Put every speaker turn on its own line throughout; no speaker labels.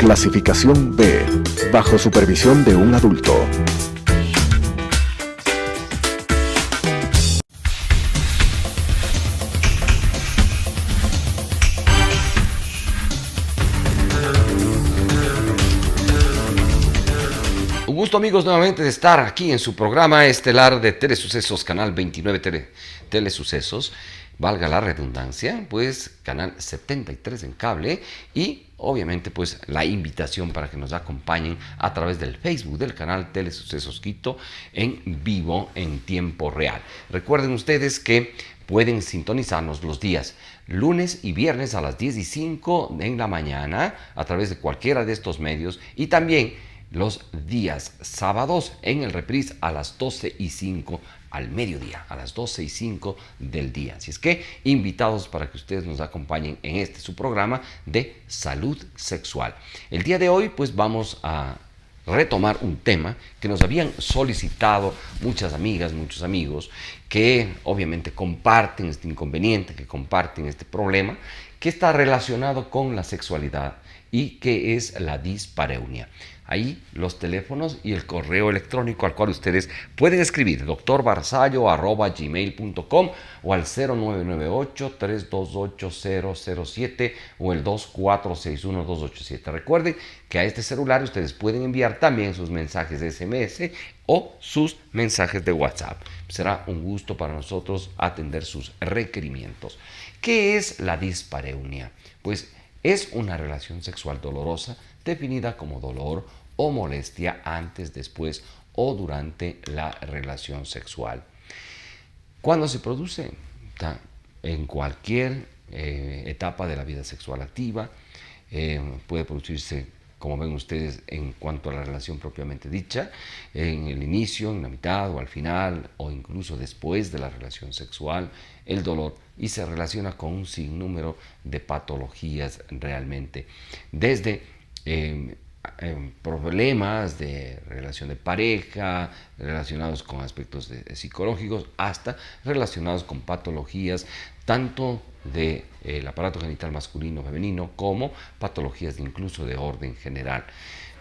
Clasificación B, bajo supervisión de un adulto.
Un gusto, amigos, nuevamente de estar aquí en su programa estelar de Telesucesos, Canal 29 Telesucesos, valga la redundancia, pues Canal 73 en cable y obviamente pues la invitación para que nos acompañen a través del Facebook del canal Telesucesos Quito en vivo en tiempo real. Recuerden ustedes que pueden sintonizarnos los días lunes y viernes a las 10:05 en la mañana a través de cualquiera de estos medios y también los días sábados en el reprise a las 12:05 al mediodía, a las 12:05 del día. Así es que invitados para que ustedes nos acompañen en este su programa de salud sexual. El día de hoy pues vamos a retomar un tema que nos habían solicitado muchas amigas, muchos amigos que obviamente comparten este inconveniente, que comparten este problema que está relacionado con la sexualidad y que es la dispareunia. Ahí los teléfonos y el correo electrónico al cual ustedes pueden escribir doctorbarzallo@gmail.com o al 0998-328-007 o el 2461-287. Recuerden que a este celular ustedes pueden enviar también sus mensajes de SMS o sus mensajes de WhatsApp. Será un gusto para nosotros atender sus requerimientos. ¿Qué es la dispareunia? Pues es una relación sexual dolorosa definida como dolor o molestia antes, después o durante la relación sexual. ¿Cuándo se produce? En cualquier etapa de la vida sexual activa. Puede producirse, como ven ustedes, en cuanto a la relación propiamente dicha, en el inicio, en la mitad o al final, o incluso después de la relación sexual, el dolor, y se relaciona con un sinnúmero de patologías realmente, desde problemas de relación de pareja, relacionados con aspectos psicológicos, hasta relacionados con patologías tanto del aparato genital masculino o femenino como patologías incluso de orden general.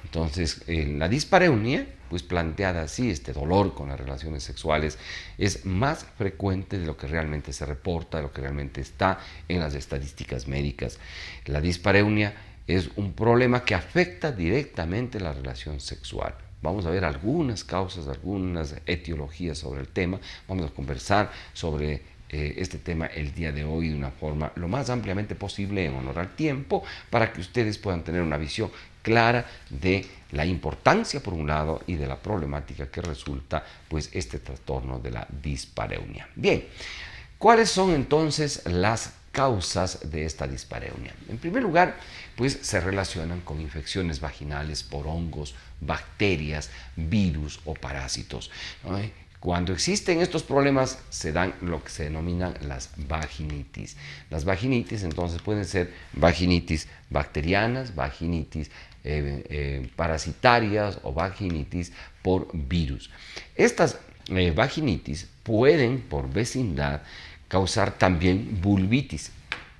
Entonces, la dispareunia, pues planteada así, este dolor con las relaciones sexuales, es más frecuente de lo que realmente se reporta, de lo que realmente está en las estadísticas médicas. La dispareunia es un problema que afecta directamente la relación sexual. Vamos a ver algunas causas, algunas etiologías sobre el tema. Vamos a conversar sobre este tema el día de hoy de una forma lo más ampliamente posible en honor al tiempo para que ustedes puedan tener una visión clara de la importancia por un lado y de la problemática que resulta pues este trastorno de la dispareunia. Bien, ¿cuáles son entonces las causas de esta dispareunia? En primer lugar, pues se relacionan con infecciones vaginales por hongos, bacterias, virus o parásitos, ¿no? Cuando existen estos problemas se dan lo que se denominan las vaginitis. Las vaginitis entonces pueden ser vaginitis bacterianas, vaginitis parasitarias o vaginitis por virus. Estas vaginitis pueden por vecindad causar también vulvitis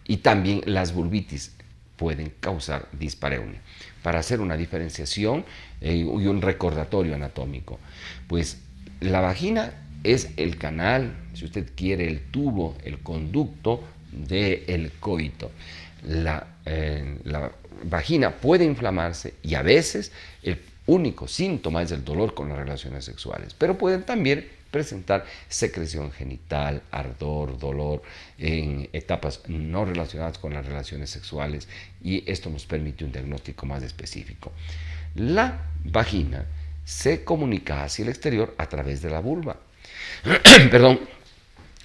y también las vulvitis pueden causar dispareunia. Para hacer una diferenciación y un recordatorio anatómico, pues la vagina es el canal, si usted quiere, el tubo, el conducto del coito. La vagina puede inflamarse y a veces el único síntoma es el dolor con las relaciones sexuales, pero pueden también presentar secreción genital, ardor, dolor en etapas no relacionadas con las relaciones sexuales y esto nos permite un diagnóstico más específico. La vagina se comunica hacia el exterior a través de la vulva.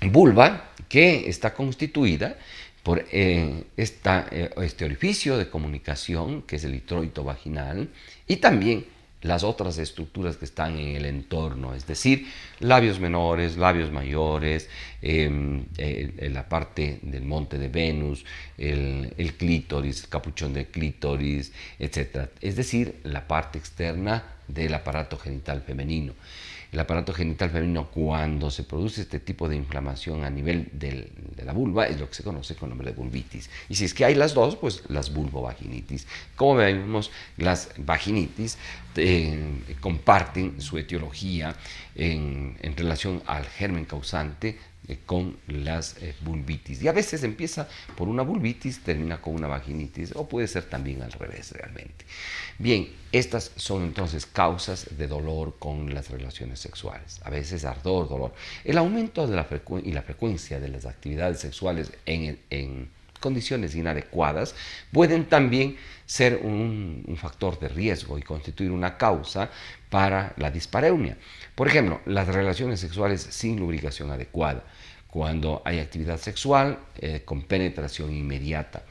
Vulva que está constituida por este orificio de comunicación que es el introito vaginal y también las otras estructuras que están en el entorno, es decir, labios menores, labios mayores, la parte del monte de Venus, el clítoris, el capuchón del clítoris, etc. Es decir, la parte externa del aparato genital femenino. el aparato genital femenino, cuando se produce este tipo de inflamación a nivel de la vulva, es lo que se conoce con el nombre de vulvitis. Y si es que hay las dos, pues las vulvovaginitis. Como vemos, las vaginitis comparten su etiología en relación al germen causante con las vulvitis. Y a veces empieza por una vulvitis, termina con una vaginitis, o puede ser también al revés realmente. Bien, estas son entonces causas de dolor con las relaciones sexuales. A veces ardor, dolor. El aumento de la frecuencia de las actividades sexuales en condiciones inadecuadas pueden también ser un factor de riesgo y constituir una causa para la dispareunia. Por ejemplo, las relaciones sexuales sin lubricación adecuada, cuando hay actividad sexual con penetración inmediata,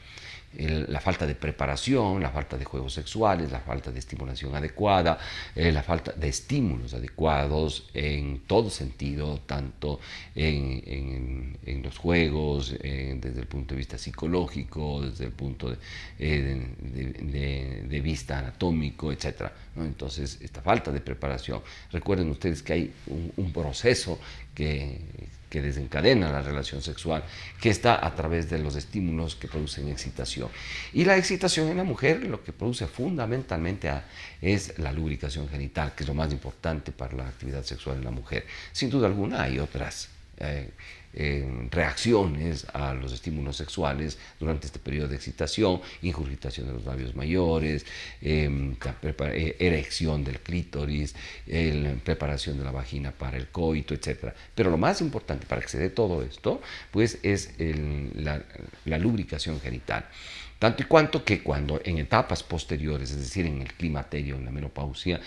la falta de preparación, la falta de juegos sexuales, la falta de estimulación adecuada, la falta de estímulos adecuados en todo sentido, tanto en los juegos, desde el punto de vista psicológico, desde el punto de vista anatómico, etc. ¿No? Entonces, esta falta de preparación. Recuerden ustedes que hay un proceso que desencadena la relación sexual, que está a través de los estímulos que producen excitación. Y la excitación en la mujer lo que produce fundamentalmente es la lubricación genital, que es lo más importante para la actividad sexual en la mujer. Sin duda alguna hay otras reacciones a los estímulos sexuales durante este periodo de excitación: ingurgitación de los labios mayores, erección del clítoris, preparación de la vagina para el coito, etc. Pero lo más importante para que se dé todo esto, pues, es la lubricación genital. Tanto y cuanto que cuando en etapas posteriores, es decir, en el climaterio, en la menopausia,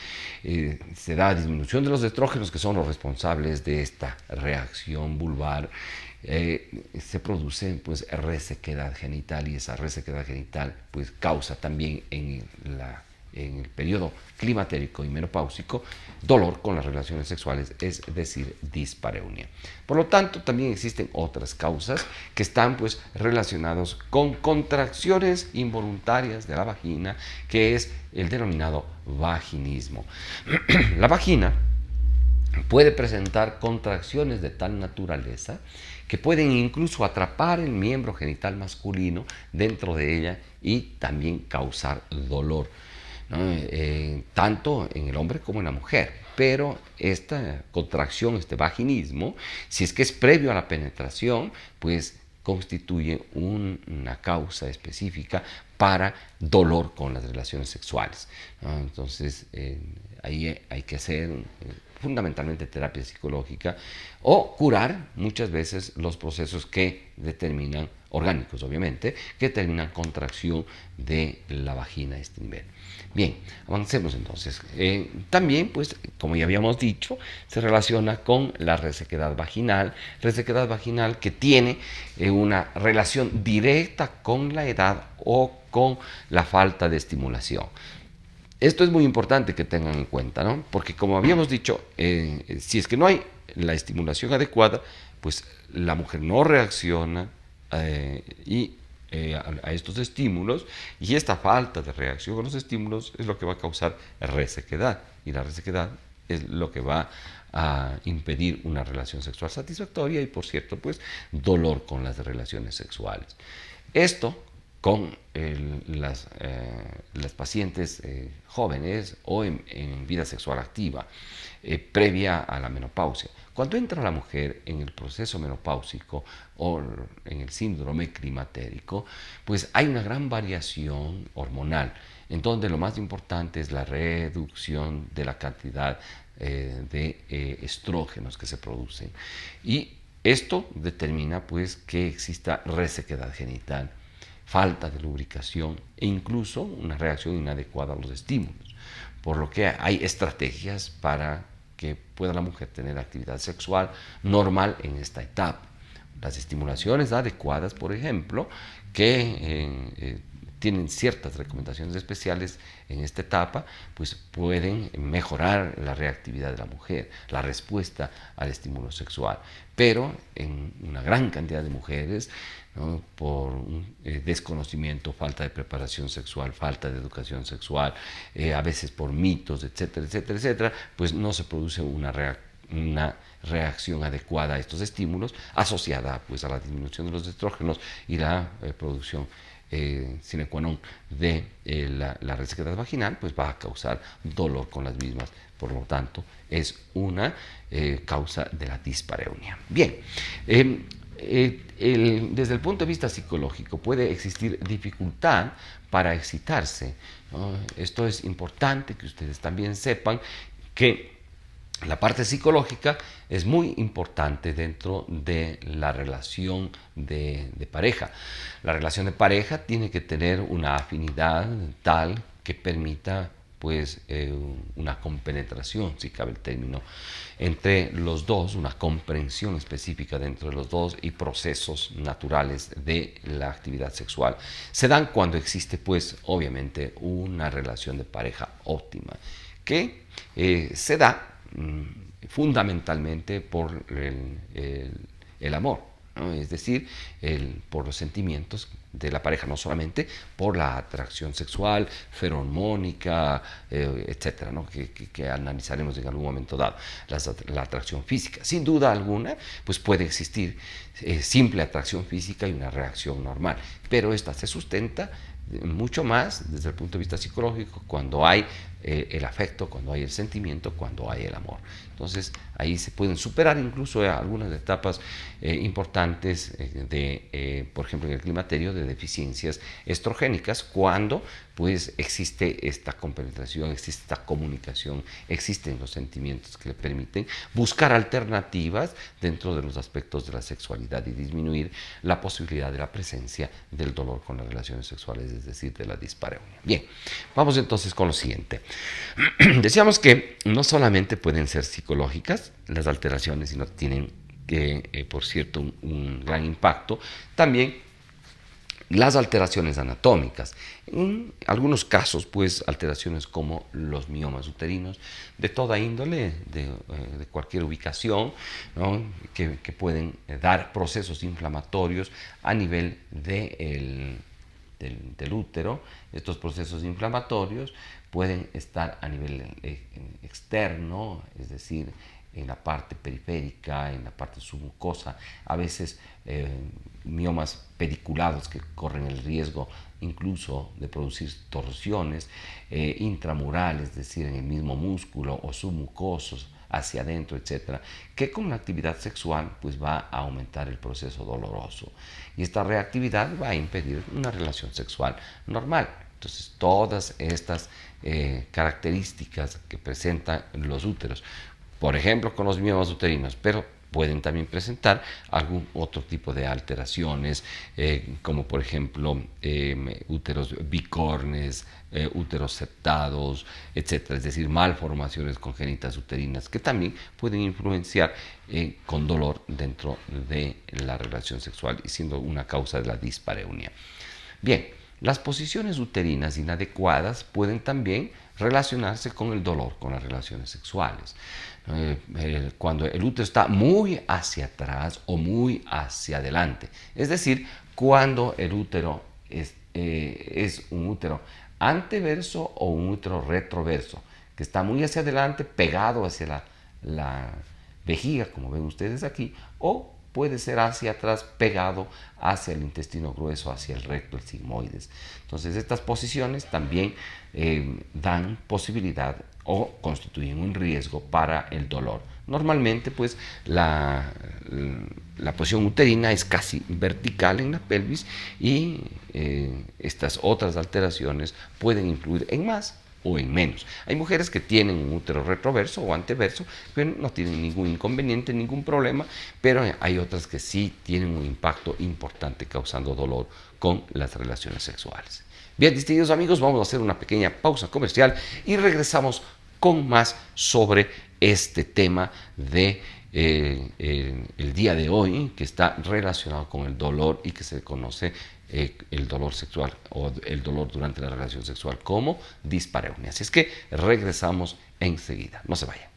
se da disminución de los estrógenos, que son los responsables de esta reacción vulvar, se produce, pues, resequedad genital, y esa resequedad genital, pues, causa también en el periodo climatérico y menopáusico dolor con las relaciones sexuales, es decir, dispareunia. Por lo tanto, también existen otras causas que están, pues, relacionados con contracciones involuntarias de la vagina, que es el denominado vaginismo. La vagina puede presentar contracciones de tal naturaleza que pueden incluso atrapar el miembro genital masculino dentro de ella y también causar dolor, ¿no? Tanto en el hombre como en la mujer. Pero esta contracción, este vaginismo, si es que es previo a la penetración, pues constituye una causa específica para dolor con las relaciones sexuales, ¿no? Entonces, ahí hay que hacer fundamentalmente terapia psicológica, o curar muchas veces los procesos que determinan, orgánicos obviamente, que determinan contracción de la vagina a este nivel. Bien, avancemos entonces. También, pues, como ya habíamos dicho, se relaciona con la resequedad vaginal que tiene una relación directa con la edad o con la falta de estimulación. Esto es muy importante que tengan en cuenta, ¿no? Porque, como habíamos dicho, si es que no hay la estimulación adecuada, pues la mujer no reacciona a estos estímulos, y esta falta de reacción con los estímulos es lo que va a causar resequedad, y la resequedad es lo que va a impedir una relación sexual satisfactoria y, por cierto, pues, dolor con las relaciones sexuales. Esto con las pacientes jóvenes o en vida sexual activa, previa a la menopausia. Cuando entra la mujer en el proceso menopáusico o en el síndrome climatérico, pues hay una gran variación hormonal, en donde lo más importante es la reducción de la cantidad de estrógenos que se producen. Y esto determina, pues, que exista resequedad genital, falta de lubricación e incluso una reacción inadecuada a los estímulos, por lo que hay estrategias para que pueda la mujer tener actividad sexual normal en esta etapa. Las estimulaciones adecuadas, por ejemplo, que tienen ciertas recomendaciones especiales en esta etapa, pues pueden mejorar la reactividad de la mujer, la respuesta al estímulo sexual. Pero en una gran cantidad de mujeres, ¿no?, por desconocimiento, falta de preparación sexual, falta de educación sexual, a veces por mitos, etcétera, etcétera, etcétera, pues no se produce una una reacción adecuada a estos estímulos, asociada pues a la disminución de los estrógenos y la producción sine qua non de la resequedad vaginal, pues va a causar dolor con las mismas. Por lo tanto, es una causa de la dispareunia. Bien, desde el punto de vista psicológico puede existir dificultad para excitarse, ¿no? Esto es importante que ustedes también sepan que la parte psicológica es muy importante dentro de la relación de pareja. La relación de pareja tiene que tener una afinidad tal que permita pues una compenetración, si cabe el término, entre los dos, una comprensión específica dentro de los dos y procesos naturales de la actividad sexual. Se dan cuando existe pues obviamente una relación de pareja óptima que se da fundamentalmente por el amor, ¿no? Es decir, por los sentimientos de la pareja, no solamente por la atracción sexual, feromónica, etcétera, ¿no? que analizaremos en algún momento dado, la atracción física. Sin duda alguna, pues puede existir simple atracción física y una reacción normal, pero esta se sustenta mucho más desde el punto de vista psicológico cuando hay el afecto, cuando hay el sentimiento, cuando hay el amor. Entonces ahí se pueden superar incluso algunas etapas importantes por ejemplo en el climaterio, de deficiencias estrogénicas, cuando pues existe esta compenetración, existe esta comunicación, existen los sentimientos que le permiten buscar alternativas dentro de los aspectos de la sexualidad y disminuir la posibilidad de la presencia del dolor con las relaciones sexuales, es decir, de la dispareunia. Bien, vamos entonces con lo siguiente. Decíamos que no solamente pueden ser psicológicas las alteraciones, sino tienen por cierto, un gran impacto, también las alteraciones anatómicas. En algunos casos, pues, alteraciones como los miomas uterinos, de toda índole, de cualquier ubicación, ¿no? que pueden dar procesos inflamatorios a nivel del útero. Estos procesos inflamatorios pueden estar a nivel externo, es decir, en la parte periférica, en la parte submucosa, a veces miomas pediculados que corren el riesgo incluso de producir torsiones intramurales, es decir, en el mismo músculo o submucosos hacia adentro, etcétera, que con la actividad sexual pues va a aumentar el proceso doloroso y esta reactividad va a impedir una relación sexual normal. Entonces, todas estas características que presentan los úteros, por ejemplo, con los miomas uterinos, pero pueden también presentar algún otro tipo de alteraciones, como por ejemplo úteros bicornes, úteros septados, etc. Es decir, malformaciones congénitas uterinas que también pueden influenciar con dolor dentro de la relación sexual y siendo una causa de la dispareunia. Bien, las posiciones uterinas inadecuadas pueden también relacionarse con el dolor con las relaciones sexuales. Cuando el útero está muy hacia atrás o muy hacia adelante, es decir, cuando el útero es un útero anteverso o un útero retroverso, que está muy hacia adelante, pegado hacia la vejiga, como ven ustedes aquí, o puede ser hacia atrás, pegado hacia el intestino grueso, hacia el recto, el sigmoides. Entonces, estas posiciones también dan posibilidad o constituyen un riesgo para el dolor. Normalmente, pues, la posición uterina es casi vertical en la pelvis y estas otras alteraciones pueden influir en más o en menos. Hay mujeres que tienen un útero retroverso o anteverso, pero no tienen ningún inconveniente, ningún problema, pero hay otras que sí tienen un impacto importante causando dolor con las relaciones sexuales. Bien, distinguidos amigos, vamos a hacer una pequeña pausa comercial y regresamos con más sobre este tema de el día de hoy, que está relacionado con el dolor y que se conoce el dolor sexual o el dolor durante la relación sexual como dispareunia. Así es que regresamos enseguida. No se vayan.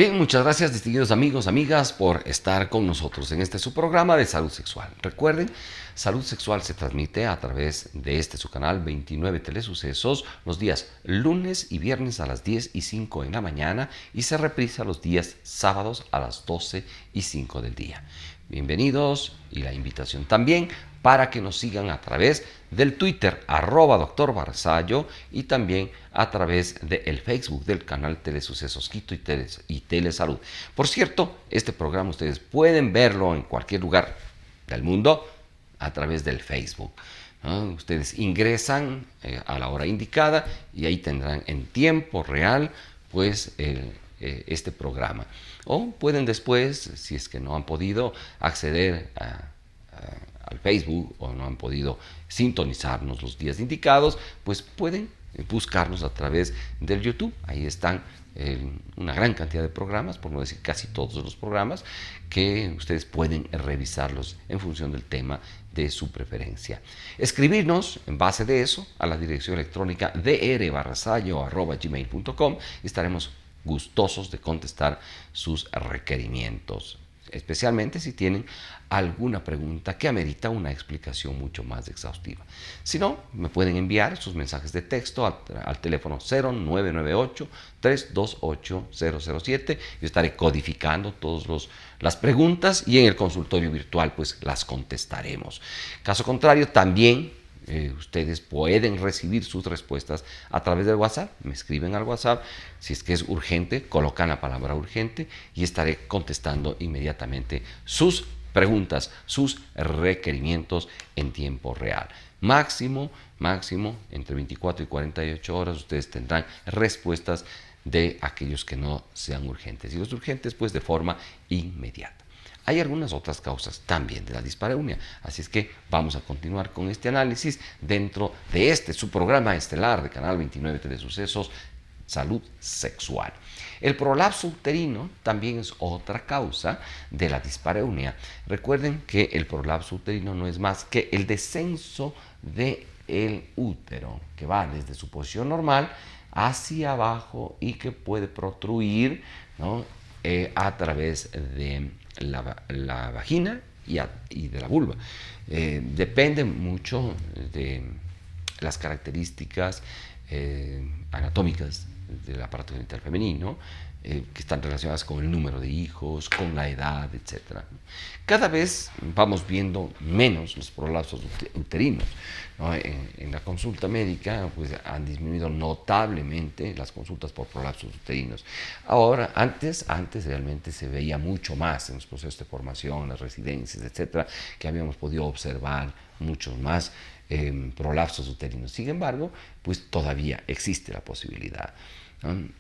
Bien, muchas gracias, distinguidos amigos, amigas, por estar con nosotros en este su programa de salud sexual. Recuerden, salud sexual se transmite a través de su canal 29 Telesucesos los días lunes y viernes a las 10:05 en la mañana y se reprisa los días sábados a las 12:05 del día. Bienvenidos y la invitación también para que nos sigan a través del Twitter @Dr. Barzallo y también a través del Facebook del canal Telesucesos Quito y Telesalud. Por cierto, este programa ustedes pueden verlo en cualquier lugar del mundo a través del Facebook, ¿no? Ustedes ingresan a la hora indicada y ahí tendrán en tiempo real pues este programa. O pueden después, si es que no han podido acceder al Facebook o no han podido sintonizarnos los días indicados, pues pueden buscarnos a través del YouTube. Ahí están una gran cantidad de programas, por no decir casi todos los programas, que ustedes pueden revisarlos en función del tema de su preferencia. Escribirnos en base de eso a la dirección electrónica drbarzallo@gmail.com y estaremos gustosos de contestar sus requerimientos, especialmente si tienen alguna pregunta que amerita una explicación mucho más exhaustiva. Si no, me pueden enviar sus mensajes de texto al teléfono 0998-328-007. Yo estaré codificando todas las preguntas y en el consultorio virtual pues las contestaremos. Caso contrario, también ustedes pueden recibir sus respuestas a través del WhatsApp. Me escriben al WhatsApp, si es que es urgente, colocan la palabra urgente y estaré contestando inmediatamente sus preguntas, sus requerimientos en tiempo real. Máximo, entre 24 y 48 horas ustedes tendrán respuestas de aquellos que no sean urgentes y los urgentes pues de forma inmediata. Hay algunas otras causas también de la dispareunia, así es que vamos a continuar con este análisis dentro de su programa estelar de Canal 29 Telesucesos, Salud Sexual. El prolapso uterino también es otra causa de la dispareunia. Recuerden que el prolapso uterino no es más que el descenso del útero, que va desde su posición normal hacia abajo y que puede protruir, ¿no?, a través de la vagina y de la vulva. Depende mucho de las características anatómicas del aparato genital femenino, que están relacionadas con el número de hijos, con la edad, etc. Cada vez vamos viendo menos los prolapsos uterinos, ¿no? En la consulta médica pues, han disminuido notablemente las consultas por prolapsos uterinos. Ahora, antes realmente se veía mucho más en los procesos de formación, las residencias, etc., que habíamos podido observar muchos más prolapsos uterinos. Sin embargo, pues todavía existe la posibilidad.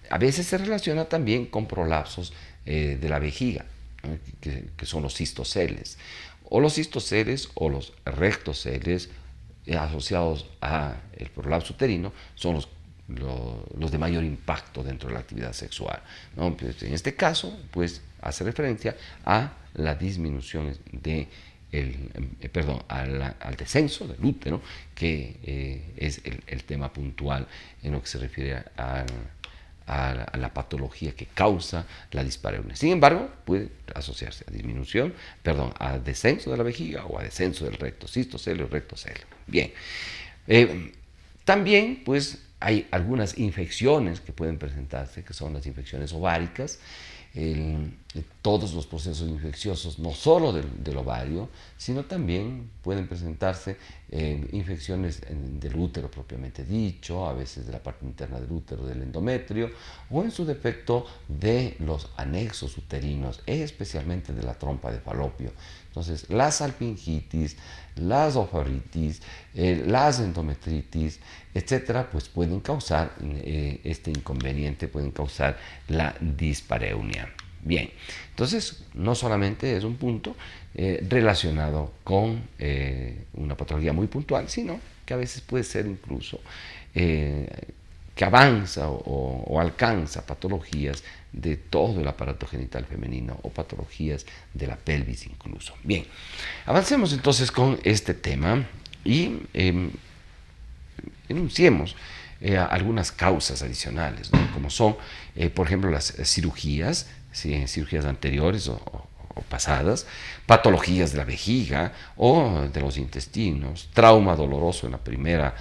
A veces se relaciona también con prolapsos de la vejiga, ¿no?, que son los cistoceles. O los cistoceles o los rectoceles asociados al prolapso uterino son los de mayor impacto dentro de la actividad sexual, ¿no? Pues en este caso, pues hace referencia a la disminución al descenso del útero, que es el tema puntual en lo que se refiere a la patología que causa la dispareunia. Sin embargo, puede asociarse a descenso de la vejiga o a descenso del recto, cistocele o rectocele. Bien. También, pues, hay algunas infecciones que pueden presentarse, que son las infecciones ováricas. Todos los procesos infecciosos, no solo del ovario, sino también pueden presentarse infecciones del útero propiamente dicho, a veces de la parte interna del útero, del endometrio, o en su defecto de los anexos uterinos, especialmente de la trompa de Falopio. Entonces, la salpingitis, las ofaritis, las endometritis, etcétera, pues pueden causar este inconveniente, pueden causar la dispareunia. Bien, entonces no solamente es un punto relacionado con una patología muy puntual, sino que a veces puede ser incluso que avanza o alcanza patologías de todo el aparato genital femenino o patologías de la pelvis incluso. Bien, avancemos entonces con este tema y enunciemos algunas causas adicionales, ¿no?, como son, por ejemplo, las cirugías cirugías anteriores o pasadas, patologías de la vejiga o de los intestinos, trauma doloroso en la primera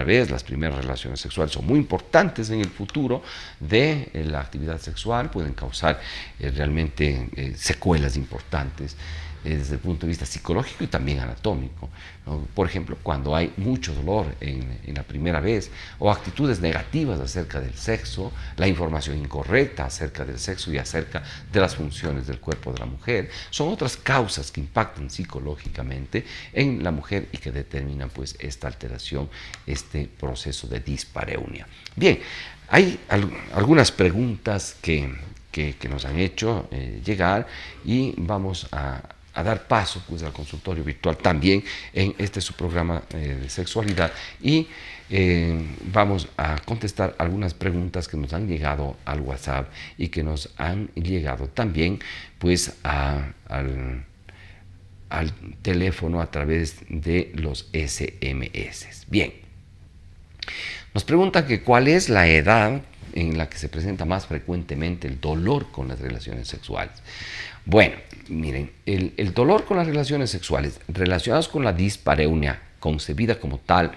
vez. Las primeras relaciones sexuales son muy importantes en el futuro de la actividad sexual, pueden causar realmente secuelas importantes desde el punto de vista psicológico y también anatómico, ¿no? Por ejemplo, cuando hay mucho dolor en la primera vez o actitudes negativas acerca del sexo, la información incorrecta acerca del sexo y acerca de las funciones del cuerpo de la mujer, son otras causas que impactan psicológicamente en la mujer y que determinan pues esta alteración, este proceso de dispareunia. Bien, hay algunas preguntas que nos han hecho llegar y vamos a dar paso pues al consultorio virtual también en este su programa de sexualidad y vamos a contestar algunas preguntas que nos han llegado al WhatsApp y que nos han llegado también pues al teléfono a través de los SMS. Bien, nos preguntan que cuál es la edad en la que se presenta más frecuentemente el dolor con las relaciones sexuales. Bueno, miren, el dolor con las relaciones sexuales relacionadas con la dispareunia, concebida como tal,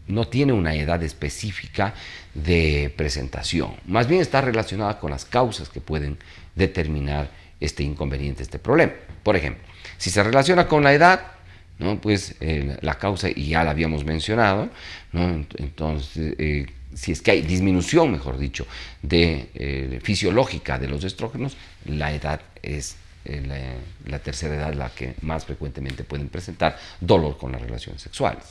no tiene una edad específica de presentación. Más bien está relacionada con las causas que pueden determinar este inconveniente, este problema. Por ejemplo, si se relaciona con la edad, ¿no? Pues la causa, y ya la habíamos mencionado, ¿no? Entonces, si es que hay disminución, mejor dicho, fisiológica de los estrógenos, la edad es la tercera edad la que más frecuentemente pueden presentar dolor con las relaciones sexuales.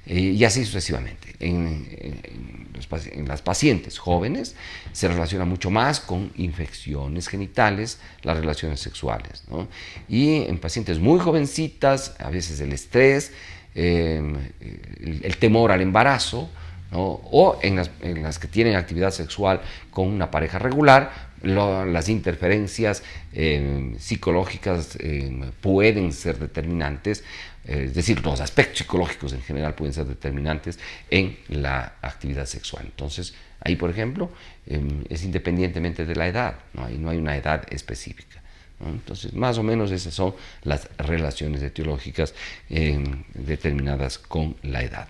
Y así sucesivamente. En las pacientes jóvenes se relaciona mucho más con infecciones genitales las relaciones sexuales, ¿no? Y en pacientes muy jovencitas, a veces el estrés, el temor al embarazo, ¿no? O en las que tienen actividad sexual con una pareja regular, las interferencias psicológicas pueden ser determinantes, es decir, los aspectos psicológicos en general pueden ser determinantes en la actividad sexual. Entonces, ahí, por ejemplo, es independientemente de la edad, no hay una edad específica, ¿no? Entonces, más o menos esas son las relaciones etiológicas determinadas con la edad.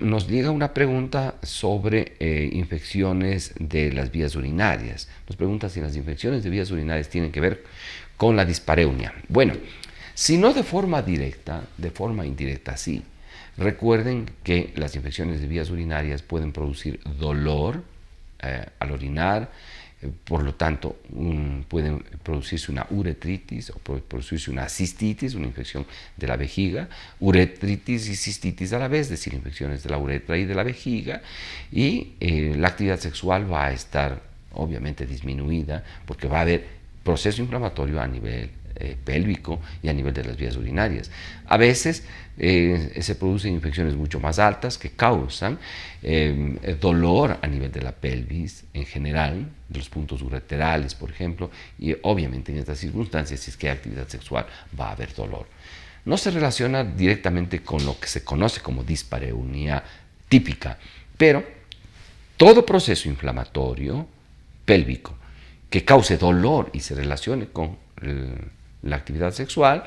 Nos llega una pregunta sobre infecciones de las vías urinarias. Nos pregunta si las infecciones de vías urinarias tienen que ver con la dispareunia. Bueno, si no de forma directa, de forma indirecta sí. Recuerden que las infecciones de vías urinarias pueden producir dolor al orinar, por lo tanto pueden producirse una uretritis o producirse una cistitis, una infección de la vejiga, uretritis y cistitis a la vez, es decir, infecciones de la uretra y de la vejiga, y la actividad sexual va a estar obviamente disminuida porque va a haber proceso inflamatorio a nivel pélvico y a nivel de las vías urinarias. A veces se producen infecciones mucho más altas que causan dolor a nivel de la pelvis en general, de los puntos ureterales, por ejemplo, y obviamente en estas circunstancias, si es que hay actividad sexual, va a haber dolor. No se relaciona directamente con lo que se conoce como dispareunia típica, pero todo proceso inflamatorio pélvico que cause dolor y se relacione con la actividad sexual,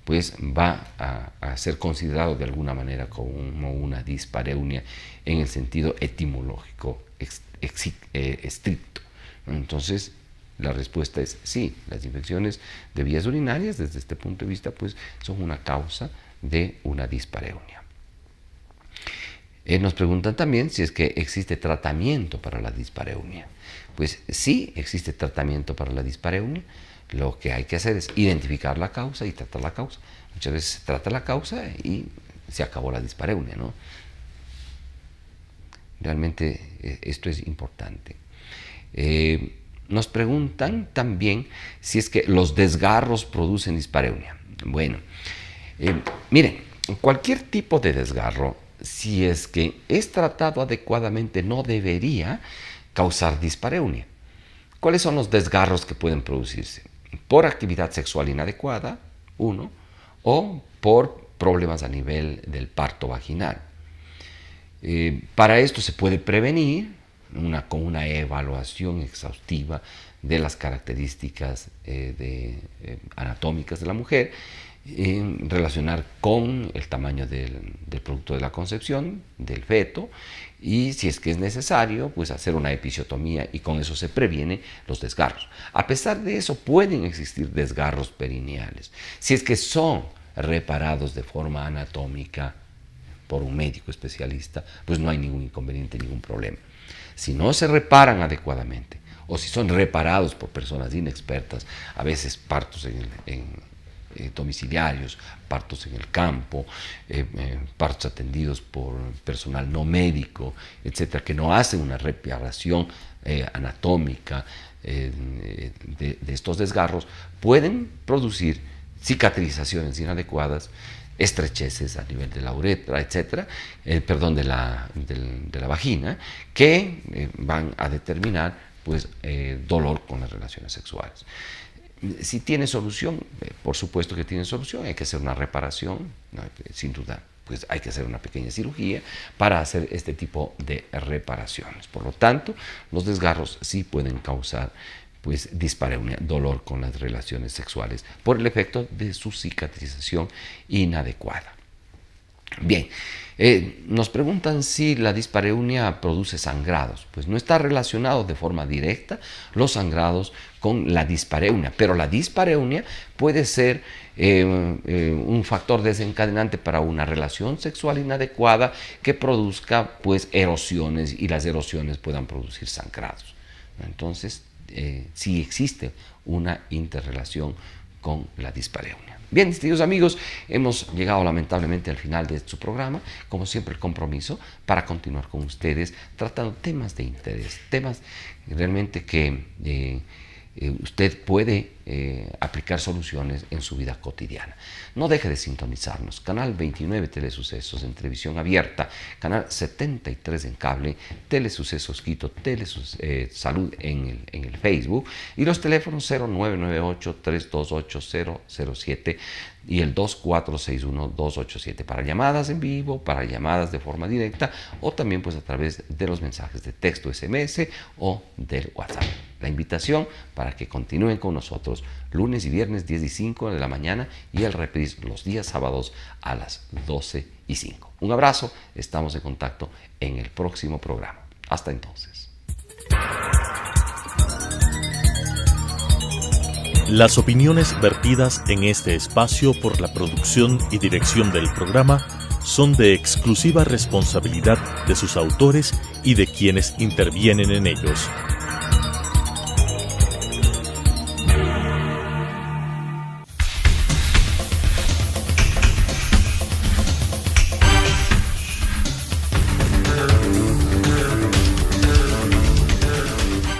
pues va a ser considerado de alguna manera como una dispareunia en el sentido etimológico estricto. Entonces, la respuesta es sí, las infecciones de vías urinarias desde este punto de vista pues son una causa de una dispareunia. Nos preguntan también si es que existe tratamiento para la dispareunia. Pues sí, existe tratamiento para la dispareunia. Lo que hay que hacer es identificar la causa y tratar la causa. Muchas veces se trata la causa y se acabó la dispareunia, ¿no? Realmente esto es importante. Nos preguntan también si es que los desgarros producen dispareunia. Bueno, miren, cualquier tipo de desgarro, si es que es tratado adecuadamente, no debería causar dispareunia. ¿Cuáles son los desgarros que pueden producirse? Por actividad sexual inadecuada, uno, o por problemas a nivel del parto vaginal. Para esto se puede prevenir, con una evaluación exhaustiva de las características anatómicas de la mujer, relacionar con el tamaño del producto de la concepción, del feto, y si es que es necesario, pues hacer una episiotomía, y con eso se previene los desgarros. A pesar de eso, pueden existir desgarros perineales. Si es que son reparados de forma anatómica por un médico especialista, pues no hay ningún inconveniente, ningún problema. Si no se reparan adecuadamente, o si son reparados por personas inexpertas, a veces partos domiciliarios, partos en el campo, partos atendidos por personal no médico, etcétera, que no hacen una reparación anatómica de estos desgarros, pueden producir cicatrizaciones inadecuadas, estrecheces a nivel de la uretra, etcétera, de la vagina, que van a determinar pues dolor con las relaciones sexuales. Si tiene solución, por supuesto que tiene solución, hay que hacer una reparación, ¿no? Sin duda, pues hay que hacer una pequeña cirugía para hacer este tipo de reparaciones. Por lo tanto, los desgarros sí pueden causar pues dispareunia, dolor con las relaciones sexuales, por el efecto de su cicatrización inadecuada. Bien, nos preguntan si la dispareunia produce sangrados. Pues no está relacionado de forma directa los sangrados con la dispareunia, pero la dispareunia puede ser un factor desencadenante para una relación sexual inadecuada que produzca pues erosiones, y las erosiones puedan producir sangrados. Entonces, sí existe una interrelación con la dispareunia. Bien, distinguidos amigos, hemos llegado lamentablemente al final de su programa. Como siempre, el compromiso para continuar con ustedes tratando temas de interés, temas realmente que usted puede aplicar soluciones en su vida cotidiana. No deje de sintonizarnos. Canal 29 Telesucesos en televisión abierta, Canal 73 en cable, Telesucesos Quito, Salud en el Facebook, y los teléfonos 0998-328-007 y el 2461-287 para llamadas en vivo, para llamadas de forma directa, o también pues a través de los mensajes de texto, SMS o del WhatsApp. La invitación para que continúen con nosotros lunes y viernes 10 y 5 de la mañana, y el reprise los días sábados a las 12 y 5. Un abrazo, estamos en contacto en el próximo programa. Hasta entonces.
Las opiniones vertidas en este espacio por la producción y dirección del programa son de exclusiva responsabilidad de sus autores y de quienes intervienen en ellos.